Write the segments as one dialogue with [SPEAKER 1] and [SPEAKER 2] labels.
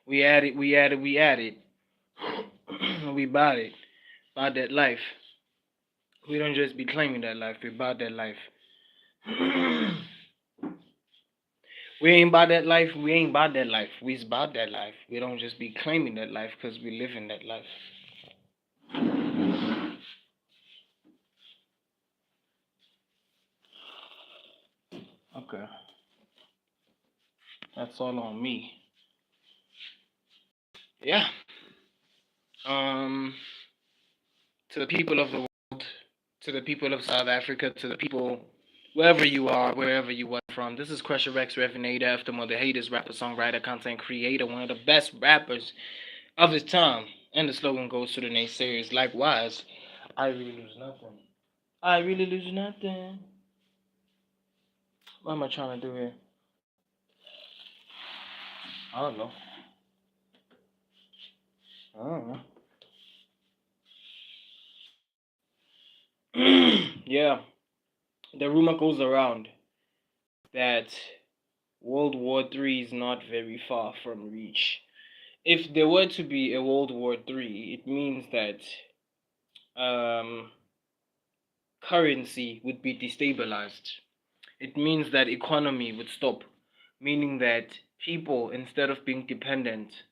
[SPEAKER 1] We added, we added, we added. We bought it. Bought that life. We don't just be claiming that life, we bought that life. We ain't about that life, we ain't about that life. We's about that life. We don't just be claiming that life because we live in that life. Okay. That's all on me. Yeah. Um to the people of the world, to the people of South Africa, to the people wherever you are, wherever you are from. This is Krusher Recs, Revenator, after Mother Haters, rapper, songwriter, content creator, one of the best rappers of his time. And the slogan goes to the naysayers. Likewise, I really lose nothing. I really lose nothing. What am I trying to do here? I don't know. I don't know. Yeah, the rumor goes around that World War III is not very far from reach. If there were to be a World War III, it means that um, currency would be destabilized. It means that economy would stop, meaning that people, instead of being dependent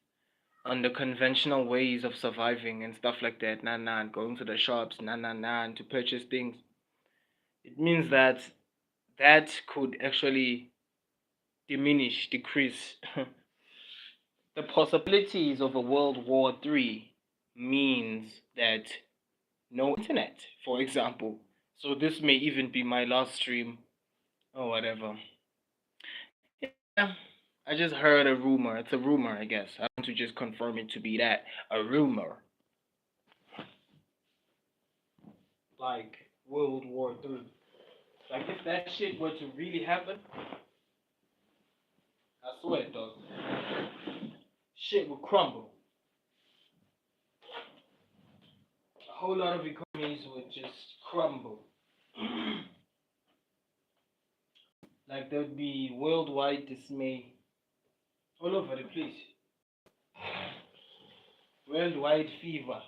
[SPEAKER 1] on the conventional ways of surviving and stuff like that, and going to the shops, and to purchase things, it means that that could actually diminish, decrease. The possibilities of a World War III means that no internet, for example. So this may even be my last stream or whatever. Yeah, I just heard a rumor. It's a rumor, I guess. I want to just confirm it to be that a rumor, like World War III. Like if that shit were to really happen, I swear, dog, shit would crumble. A whole lot of economies would just crumble. Like there'd be worldwide dismay all over the place. Worldwide fever.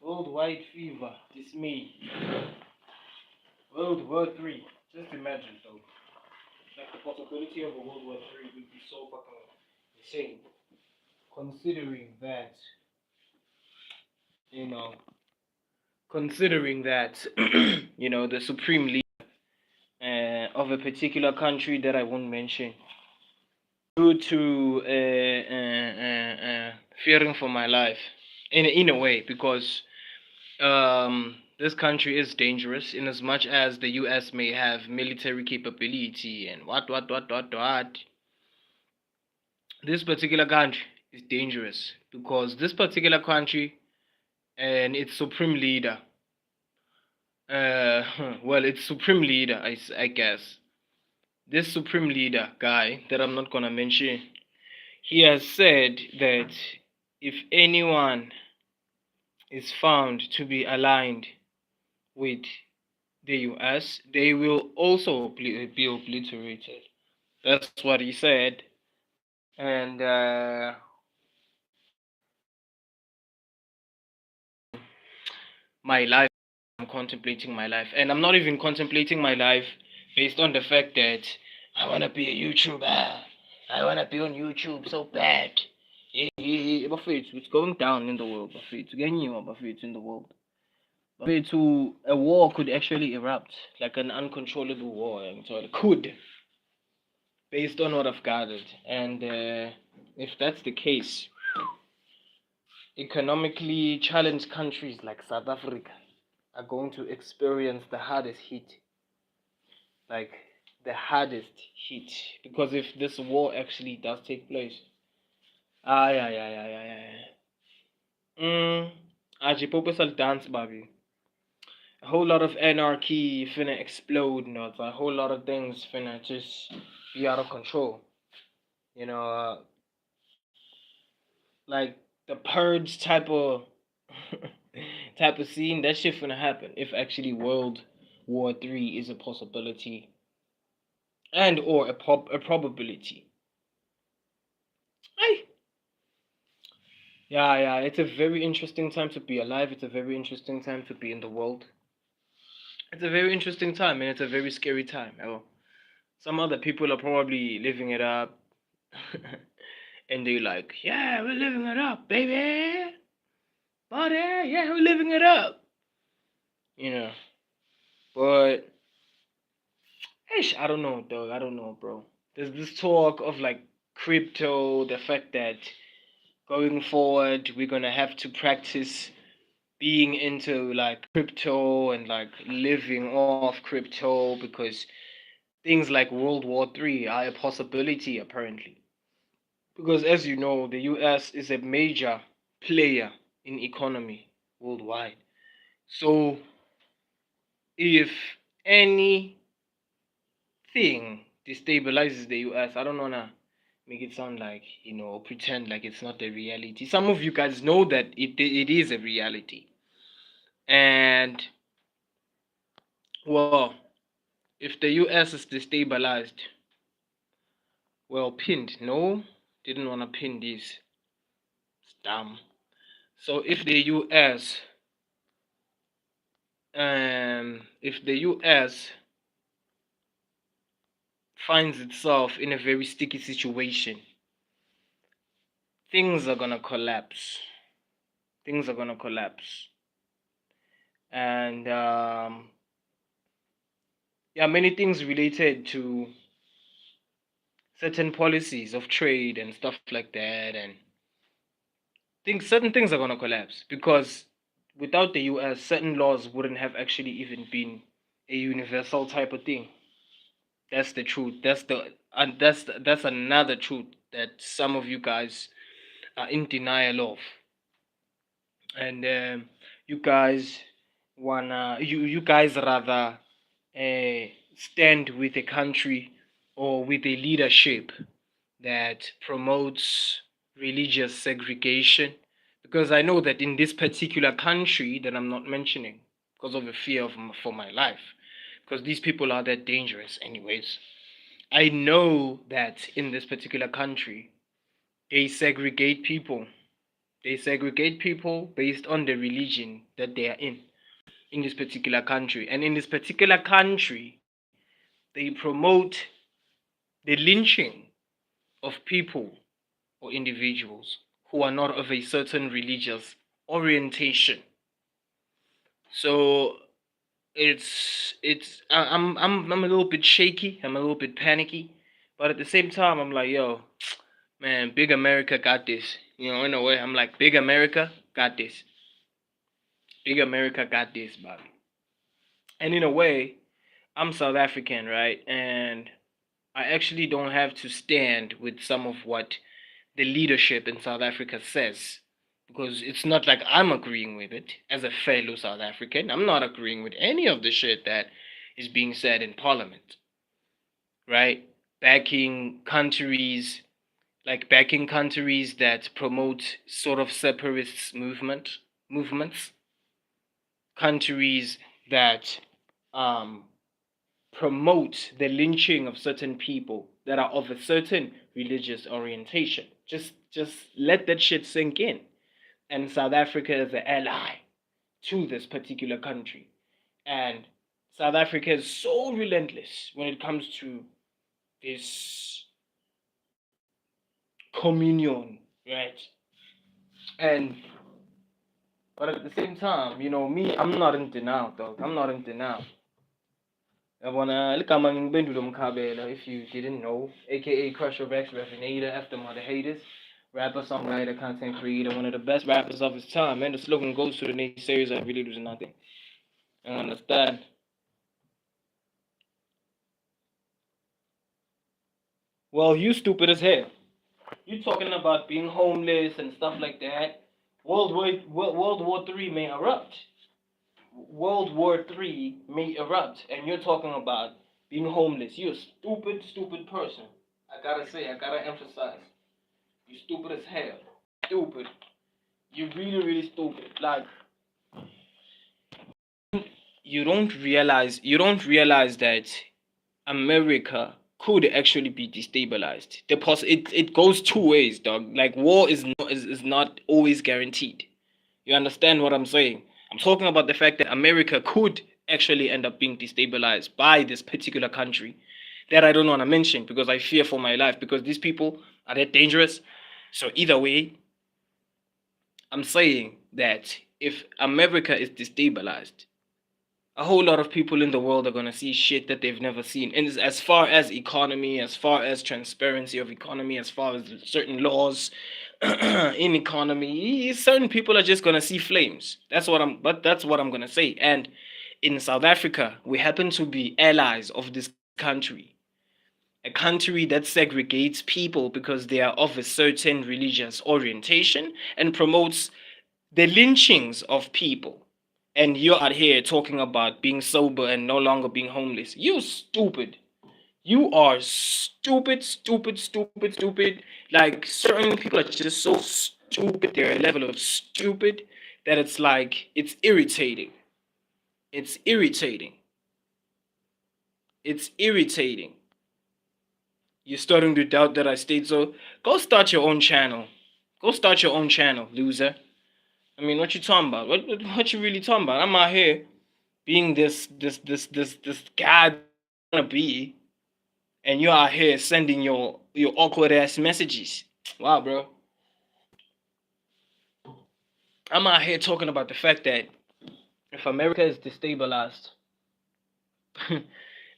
[SPEAKER 1] Worldwide fever. Dismay. World War III. Just imagine though. Like the possibility of a World War III would be so fucking insane. Considering that, you know, considering that, the supreme leader of a particular country that I won't mention, due to fearing for my life, in a way, because this country is dangerous in as much as the U.S. may have military capability and what. This particular country is dangerous because this particular country and its supreme leader, well, its supreme leader, I guess, this supreme leader guy that I'm not gonna mention, he has said that if anyone is found to be aligned with the US, they will also be obliterated. That's what he said. And my life, I'm contemplating my life. And I'm not even contemplating my life based on the fact that I want to be a YouTuber. I want to be on YouTube so bad. Bafethu, it's going down in the world. Bafethu, kuyanyiwa bafethu in the world. Bafethu, a war could actually erupt, like an uncontrollable war. It could, based on what I've gathered. And if that's the case, economically challenged countries like South Africa are going to experience the hardest hit, like the hardest hit, because if this war actually does take place, yeah, yeah, yeah, yeah, yeah. Ajipoposal dance, baby. A whole lot of anarchy finna explode, not a whole lot of things finna just be out of control. You know, like the purge type of type of scene. That shit finna happen if actually World War 3 is a possibility and or a probability. Aye. Yeah, it's a very interesting time to be alive. It's a very interesting time to be in the world. It's a very interesting time and it's a very scary time. Oh, some other people are probably living it up and they're like, yeah, we're living it up, baby. Buddy, yeah, we're living it up. You know. But I don't know, dog. I don't know, bro. There's this talk of like crypto, the fact that going forward we're gonna have to practice being into like crypto and like living off crypto because things like World War III are a possibility apparently. Because as you know, the US is a major player in economy worldwide. So if anything destabilizes the US, I don't wanna make it sound like, pretend like it's not a reality. Some of you guys know that it is a reality. And well, if the US is destabilized, well, pinned. No, didn't want to pin this. It's dumb. So if the US finds itself in a very sticky situation, things are gonna collapse. Things are gonna collapse, and yeah, many things related to certain policies of trade and stuff like that, and certain things are gonna collapse because without the US, certain laws wouldn't have actually even been a universal type of thing. That's the truth. That's another truth that some of you guys are in denial of, and you guys you guys rather stand with a country or with a leadership that promotes religious segregation, because I know that in this particular country that I'm not mentioning because of a fear for my life, because these people are that dangerous anyways. I know that in this particular country they segregate people. They segregate people based on the religion that they are in this particular country. And in this particular country, they promote the lynching of people or individuals who are not of a certain religious orientation. So I'm a little bit shaky. I'm a little bit panicky, but at the same time, I'm like, yo, man, Big America got this. In a way, I'm like, Big America got this. Big America got this, Bobby. And in a way, I'm South African, right? And I actually don't have to stand with some of what the leadership in South Africa says, because it's not like I'm agreeing with it as a fellow South African. I'm not agreeing with any of the shit that is being said in Parliament, right? Backing countries that promote sort of separatist movements, countries that um, promote the lynching of certain people that are of a certain religious orientation. Just let that shit sink in. And South Africa is an ally to this particular country. And South Africa is so relentless when it comes to this communion, right? And but at the same time, me, I'm not in denial, dog. I'm not in denial. If you didn't know, aka Krusher Recs, Refinator, after Mother Haters, rapper, songwriter, content creator, one of the best rappers of his time. Man, the slogan goes to the naysayers that really losing nothing. I understand. Well, you stupid as hell. You talking about being homeless and stuff like that. World War Three may erupt. World War Three may erupt, and you're talking about being homeless. You're a stupid person. I gotta emphasize. You stupid as hell. Stupid. You're really stupid. Like, you don't realize that America could actually be destabilized. It goes two ways, dog. Like war is not always guaranteed. You understand what I'm saying? I'm talking about the fact that America could actually end up being destabilized by this particular country that I don't want to mention because I fear for my life because these people are that dangerous. So either way, I'm saying that if America is destabilized, a whole lot of people in the world are gonna see shit that they've never seen. And as far as economy, as far as transparency of economy, as far as certain laws in economy, certain people are just gonna see flames. That's what I'm gonna say. And in South Africa, we happen to be allies of this country. A country that segregates people because they are of a certain religious orientation and promotes the lynchings of people. And you're out here talking about being sober and no longer being homeless. You stupid. You are stupid, stupid, stupid, stupid. Like certain people are just so stupid. They're a level of stupid that it's like it's irritating. It's irritating. It's irritating. You're starting to doubt that I stayed so. Go start your own channel. Go start your own channel, loser. I mean, what you talking about? What you really talking about? I'm out here being this guy that I wanna be, and you're out here sending your awkward ass messages. Wow, bro. I'm out here talking about the fact that if America is destabilized,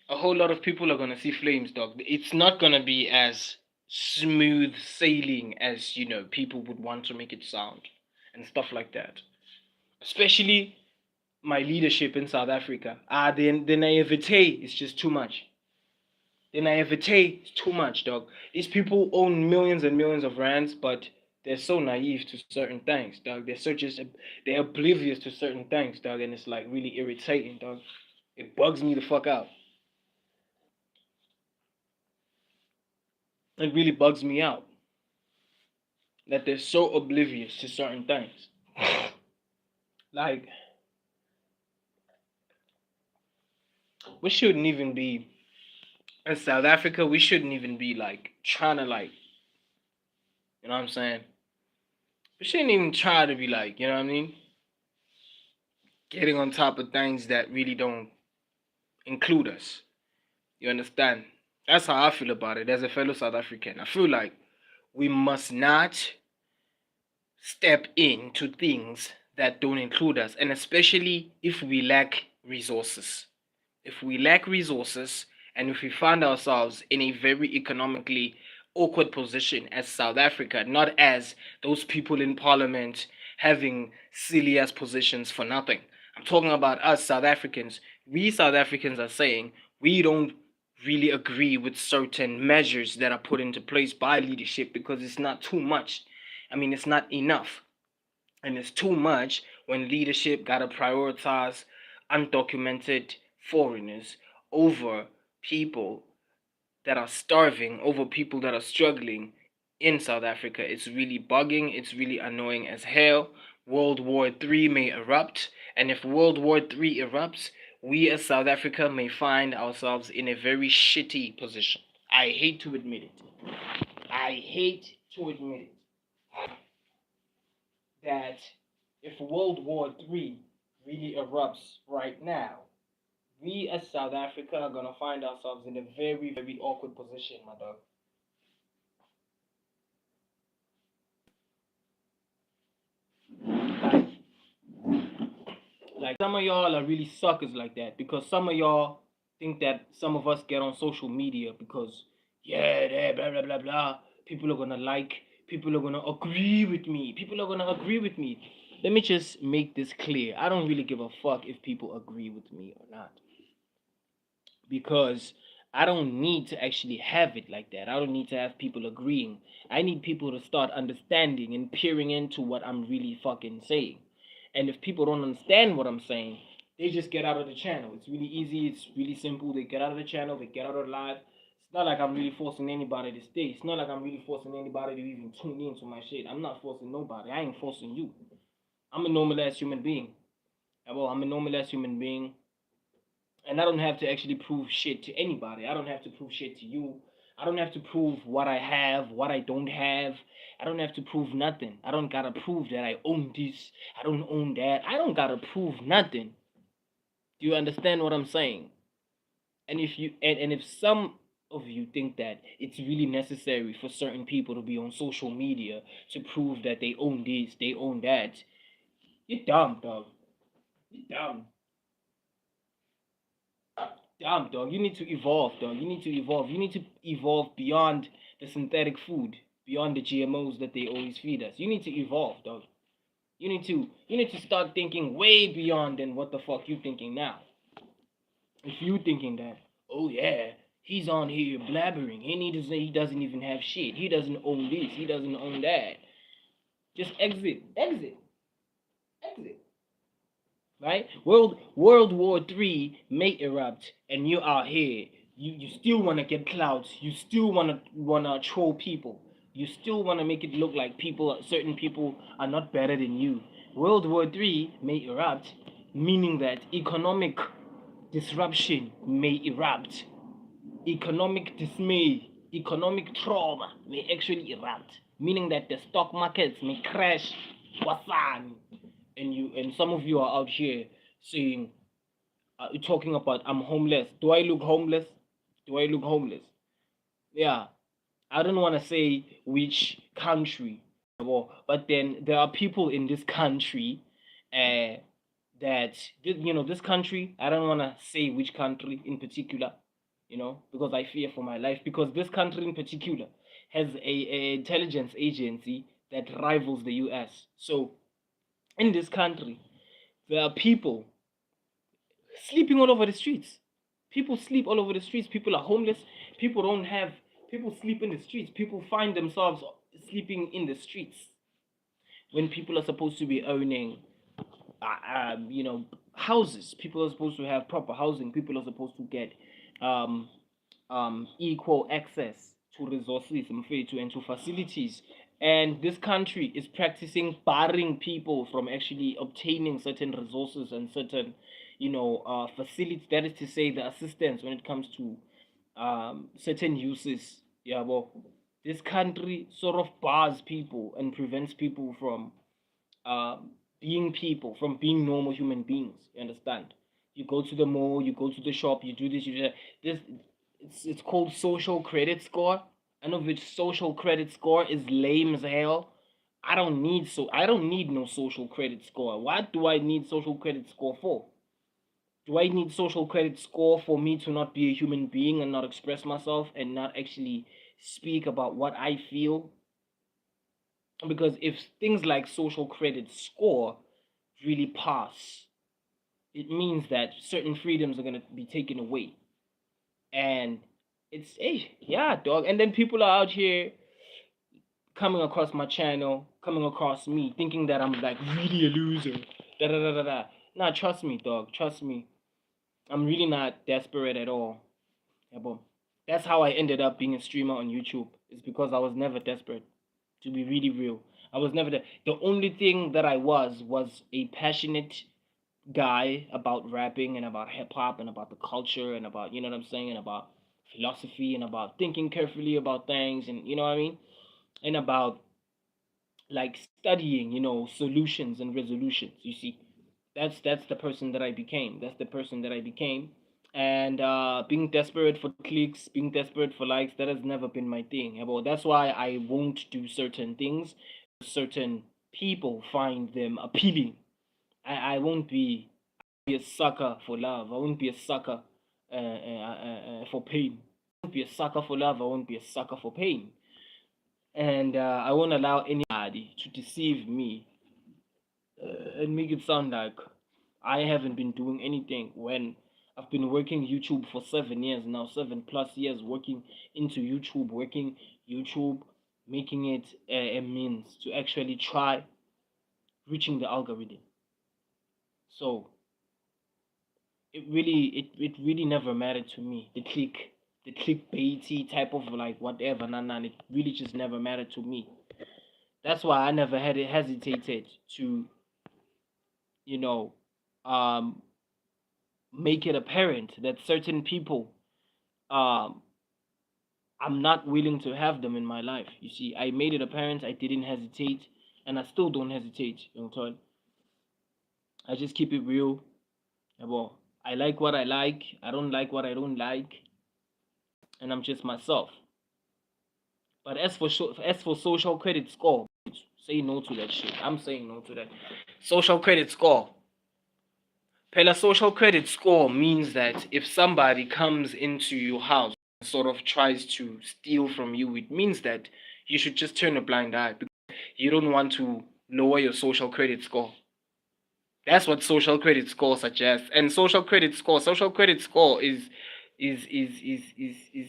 [SPEAKER 1] a whole lot of people are gonna see flames, dog. It's not gonna be as smooth sailing as people would want to make it sound, and stuff like that. Especially my leadership in South Africa. The naivete is just too much. The naivete is too much, dog. These people own millions and millions of rands, but they're so naive to certain things, dog. They're oblivious to certain things, dog, and it's like really irritating, dog. It bugs me the fuck out. It really bugs me out that they're so oblivious to certain things. Like we shouldn't even be in South Africa. We shouldn't even be like trying to like, you know what I'm saying? We shouldn't even try to be like, you know what I mean? Getting on top of things that really don't include us. You understand? That's how I feel about it as a fellow South African. I feel like we must not step into things that don't include us, and especially if we lack resources. If we lack resources and if we find ourselves in a very economically awkward position as South Africa, not as those people in parliament having silly ass positions for nothing. I'm talking about us South Africans. We South Africans are saying we don't really agree with certain measures that are put into place by leadership because it's not too much. I mean, it's not enough. And it's too much when leadership got to prioritize undocumented foreigners over people that are starving, over people that are struggling in South Africa. It's really bugging, it's really annoying as hell. World War III may erupt, and if World War III erupts, we as South Africa may find ourselves in a very shitty position. I hate to admit it. I hate to admit it that if World War III really erupts right now, we as South Africa are gonna find ourselves in a very, very awkward position, my dog. Like, like some of y'all are really suckers like that because some of y'all think that some of us get on social media because yeah, blah blah blah blah. People are gonna like, people are gonna agree with me. People are gonna agree with me. Let me just make this clear. I don't really give a fuck if people agree with me or not. Because I don't need to actually have it like that. I don't need to have people agreeing. I need people to start understanding and peering into what I'm really fucking saying. And if people don't understand what I'm saying, they just get out of the channel. It's really easy. It's really simple. They get out of the channel. They get out of the live. It's not like I'm really forcing anybody to stay. It's not like I'm really forcing anybody to even tune into my shit. I'm not forcing nobody. I ain't forcing you. I'm a normal ass human being. Well, I'm a normal ass human being And I don't have to actually prove shit to anybody. I don't have to prove shit to you. I don't have to prove what I have, what I don't have. I don't have to prove nothing. I don't gotta prove that I own this. I don't own that. I don't gotta prove nothing. Do you understand what I'm saying? And if some of you think that it's really necessary for certain people to be on social media to prove that they own this, they own that, you're dumb, dog. You're dumb. Damn, dog. You need to evolve, dog. You need to evolve. You need to evolve beyond the synthetic food, beyond the GMOs that they always feed us. You need to evolve, dog. You need to start thinking way beyond than what the fuck you thinking now. If you thinking that, oh yeah, he's on here blabbering, and he doesn't even have shit. He doesn't own this. He doesn't own that. Just exit. Right? World War III may erupt, and you are here. You still wanna get clouds. You still wanna troll people. You still wanna make it look like certain people are not better than you. World War III may erupt, meaning that economic disruption may erupt, economic dismay, economic trauma may actually erupt, meaning that the stock markets may crash. Wasan. And some of you are out here saying, talking about I'm homeless. Do I look homeless? Do I look homeless? Yeah, I don't want to say which country, but then there are people in this country, uh, that this country. I don't want to say which country in particular, because I fear for my life. Because this country in particular has a intelligence agency that rivals the U.S. So in this country, there are people sleeping all over the streets. People sleep all over the streets. People are homeless. People don't have. People sleep in the streets. People find themselves sleeping in the streets when people are supposed to be owning, houses. People are supposed to have proper housing. People are supposed to get, um, equal access to resources and to facilities. And this country is practicing barring people from actually obtaining certain resources and certain, facilities. That is to say, the assistance when it comes to, certain uses. Yeah, well, this country sort of bars people and prevents people from, being people, from being normal human beings. You understand? You go to the mall, you go to the shop, you do this, you do that. This it's called social credit score. I know which social credit score is lame as hell. I don't need no social credit score. What do I need social credit score for? Do I need social credit score for me to not be a human being and not express myself and not actually speak about what I feel? Because if things like social credit score really pass, it means that certain freedoms are gonna be taken away. And yeah, dog. And then people are out here coming across my channel, coming across me, thinking that I'm like really a loser. Da da da da da. Nah, trust me, dog. Trust me. I'm really not desperate at all. Yeah, but that's how I ended up being a streamer on YouTube. It's because I was never desperate. To be really real, I was never the only thing that I was a passionate guy about rapping and about hip hop and about the culture and about, what I'm saying, and about philosophy and about thinking carefully about things, and you know what I mean, and about like studying, solutions and resolutions. You see, that's the person that I became. That's the person that I became. And being desperate for clicks, being desperate for likes, that has never been my thing. Well, that's why I won't do certain things. Certain people find them appealing. I won't be a sucker for love. I won't be a sucker, for pain. I won't be a sucker for love. I won't be a sucker for pain. And I won't allow anybody to deceive me, and make it sound like I haven't been doing anything when I've been working YouTube for 7 years now, 7+ years working into YouTube, working YouTube, making it a means to actually try reaching the algorithm. So it really never mattered to me. The clickbaity type of like whatever, it really just never mattered to me. That's why I never had it hesitated to, you know, um make it apparent that certain people, um, I'm not willing to have them in my life. You see, I made it apparent. I didn't hesitate, and I still don't hesitate. You know, I just keep it real. Well, I like what I like. I don't like what I don't like, and I'm just myself. But as for social credit score, say no to that shit. I'm saying no to that. Social credit score. Pela social credit score means that if somebody comes into your house and sort of tries to steal from you, it means that you should just turn a blind eye because you don't want to lower your social credit score. That's what social credit score suggests. And social credit score is is is is is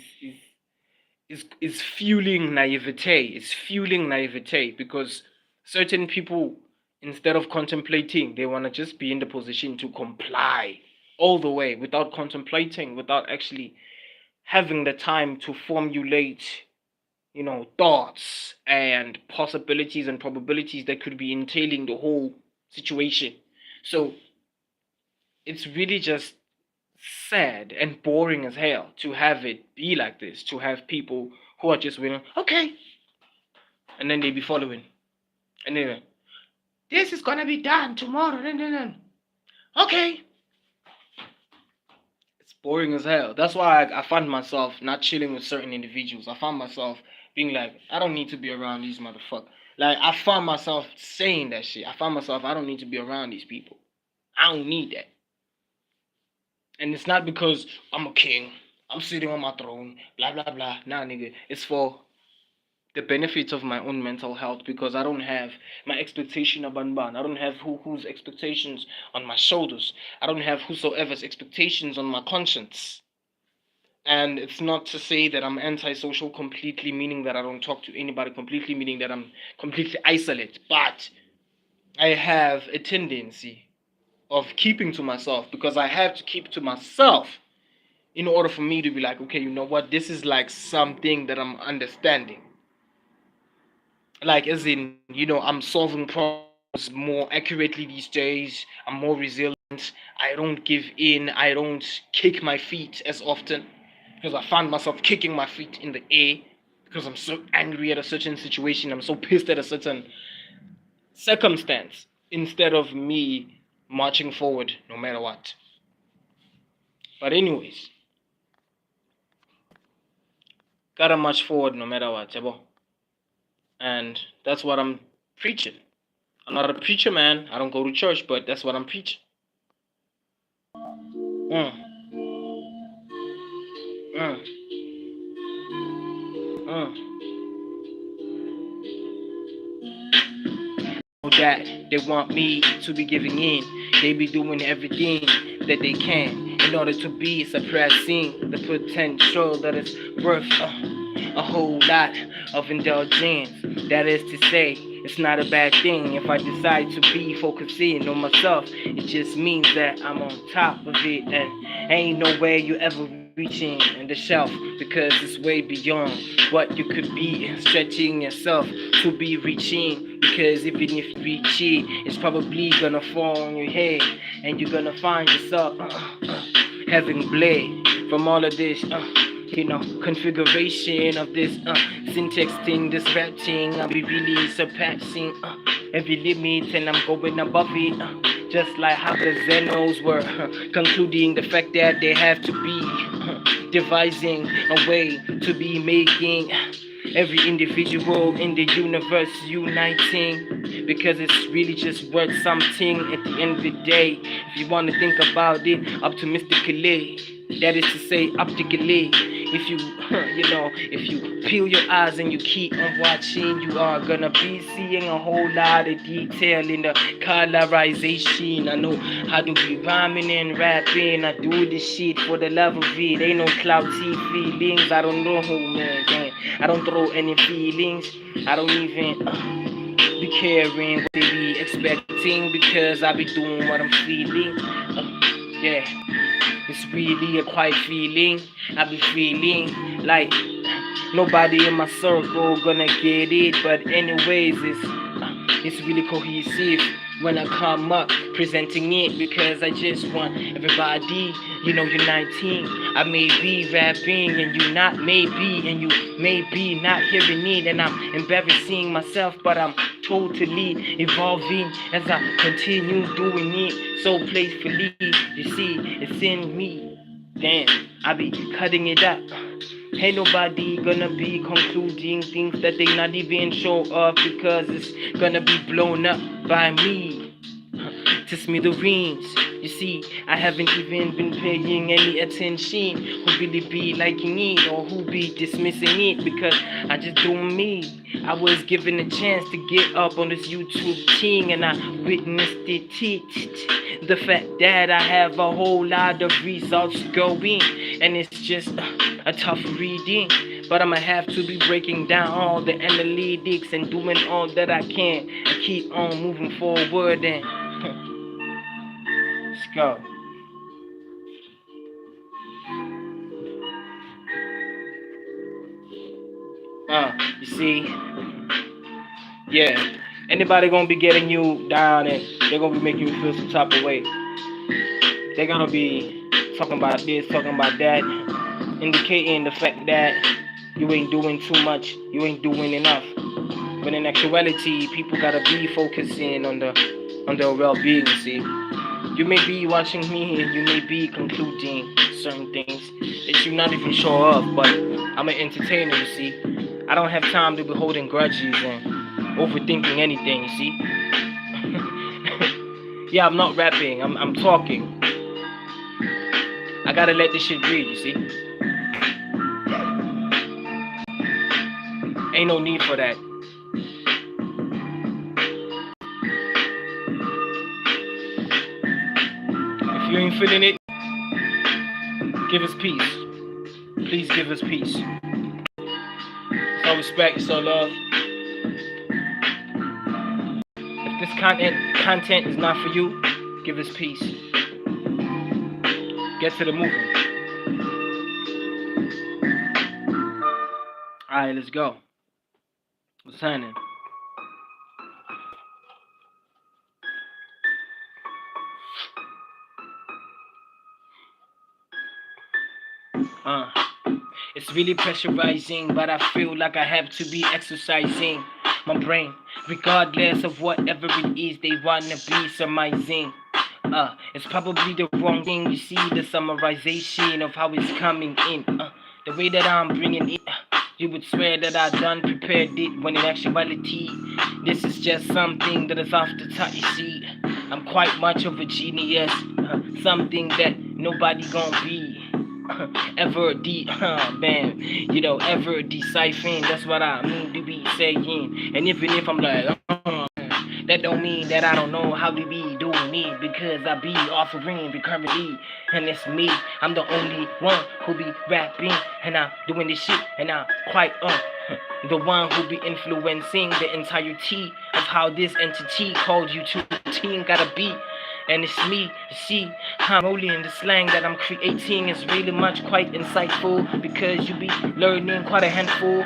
[SPEAKER 1] is is fueling naivete. It's fueling naivete because certain people, instead of contemplating, they want to just be in the position to comply all the way without contemplating, without actually having the time to formulate, thoughts and possibilities and probabilities that could be entailing the whole situation. So it's really just sad and boring as hell to have it be like this, to have people who are just winning, okay, and then they be following. And then, this is gonna be done tomorrow. Okay. It's boring as hell. That's why I find myself not chilling with certain individuals. I find myself being like, I don't need to be around these motherfuckers. Like, I find myself saying that shit. I find myself, I don't need to be around these people. I don't need that. And it's not because I'm a king, I'm sitting on my throne, blah, blah, blah. Nah, nigga. It's for the benefits of my own mental health because I don't have my expectation of Banban. I don't have whose expectations on my shoulders. I don't have whosoever's expectations on my conscience. And it's not to say that I'm antisocial completely, meaning that I don't talk to anybody completely, meaning that I'm completely isolated. But I have a tendency of keeping to myself because I have to keep to myself in order for me to be like, okay, you know what? This is like something that I'm understanding. Like, as in, I'm solving problems more accurately these days. I'm more resilient. I don't give in. I don't kick my feet as often because I find myself kicking my feet in the air because I'm so angry at a certain situation. I'm so pissed at a certain circumstance instead of me marching forward no matter what. But anyways, gotta march forward no matter what, yabo. And that's what I'm preaching. I'm not a preacher, man. I don't go to church, but that's what I'm preaching. Mm. Mm. Mm. That they want me to be giving in. They be doing everything that they can in order to be suppressing the potential that is worth a whole lot of indulgence. That is to say, it's not a bad thing if I decide to be focusing on myself. It just means that I'm on top of it and ain't no way you ever reaching the shelf because it's way beyond what you could be stretching yourself to be reaching, because even if you reach it, it's probably gonna fall on your head and you're gonna find yourself having bled from all of this configuration of this syntax thing, this rap thing. I'll be really surpassing every limit and I'm going above it. Just like how the Zenos were concluding the fact that they have to be devising a way to be making every individual in the universe uniting, because it's really just worth something at the end of the day. If you want to think about it optimistically, that is to say optically, if you if you peel your eyes and you keep on watching, you are gonna be seeing a whole lot of detail in the colorization. I know how to be rhyming and rapping. I do this shit for the love of it. Ain't no clouty feelings. I don't know who, man. Damn. I don't throw any feelings. I don't even be caring what they be expecting, because I be doing what I'm feeling. Yeah. It's really a quiet feeling. I be feeling like nobody in my circle gonna get it. But anyways, it's really cohesive. when I come up presenting it, because I just want everybody, uniting. I may be rapping and you not, maybe, and you may be not hearing it, and I'm embarrassing myself, but I'm totally evolving as I continue doing it so playfully. You see, it's in me. Damn, I be cutting it up. Ain't nobody gonna be concluding things that they not even sure of, because it's gonna be blown up by me to smithereens. You see, I haven't even been paying any attention who really be liking it or who be dismissing it, because I just doing me. I was given a chance to get up on this YouTube thing and I witnessed it. The fact that I have a whole lot of results going, and it's just a tough reading. But I'ma have to be breaking down all the analytics and doing all that I can and keep on moving forward and let's go. You see, yeah. Anybody gonna be getting you down and they're gonna be making you feel some type of way. They're gonna be talking about this, talking about that, indicating the fact that you ain't doing too much, you ain't doing enough. But in actuality, people gotta be focusing on their well-being. See, you may be watching me and you may be concluding certain things that you're not even sure of, but I'm an entertainer. You see, I don't have time to be holding grudges and overthinking anything. You see, yeah, I'm not rapping. I'm talking. I gotta let this shit breathe. You see, ain't no need for that. If you ain't feeling it, give us peace. Please give us peace. It's all respect, it's all love. If this content is not for you, give us peace. Get to the moving. Alright, let's go. What's happening? It's really pressurizing, but I feel like I have to be exercising my brain, regardless of whatever it is they wanna be surmising. It's probably the wrong thing. You see the summarization of how it's coming in. The way that I'm bringing it, you would swear that I done prepared it, when in actuality, this is just something that is off the top. You see, I'm quite much of a genius, something that nobody gonna be. Ever ever deciphering. That's what I mean to be saying. And even if I'm like, that don't mean that I don't know how to be doing it, because I be offering currently, and it's me. I'm the only one who be rapping, and I'm doing this shit, and I'm quite the one who be influencing the entirety of how this entity called YouTube team gotta be. And it's me, you see, I'm rolling the slang that I'm creating is really much quite insightful, because you be learning quite a handful.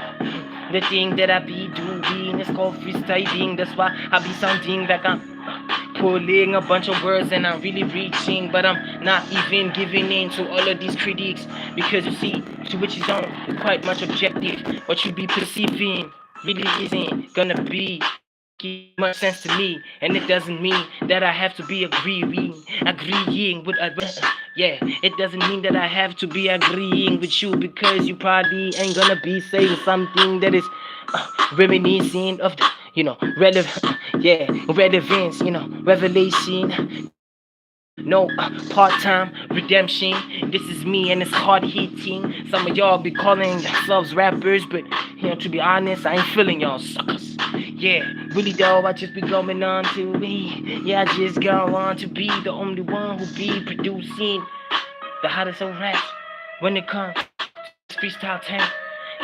[SPEAKER 1] The thing that I be doing is called freestyling. That's why I be sounding like I'm pulling a bunch of words and I'm really reaching, but I'm not even giving in to all of these critiques, because you see, to which is on quite much objective. What you be perceiving really isn't gonna be much sense to me, and it doesn't mean that I have to be agreeing with yeah, it doesn't mean that I have to be agreeing with you, because you probably ain't gonna be saying something that is reminiscent of the, relevance, revelation. No part-time redemption. This is me and it's hard hitting. Some of y'all be calling yourselves rappers, but to be honest, I ain't feeling y'all suckers. Yeah, really though, I just be going on to be. Yeah, I just go on to be the only one who be producing the hottest old raps when it comes to freestyle time.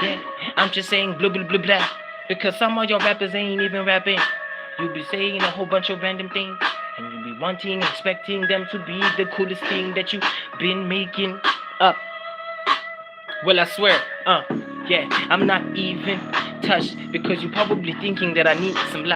[SPEAKER 1] Yeah, I'm just saying blah blah blah blah, because some of y'all rappers ain't even rapping. You be saying a whole bunch of random things, and you be wanting, expecting them to be the coolest thing that you been making up. Well, I swear, yeah, I'm not even touched, because you probably thinking that I need some love.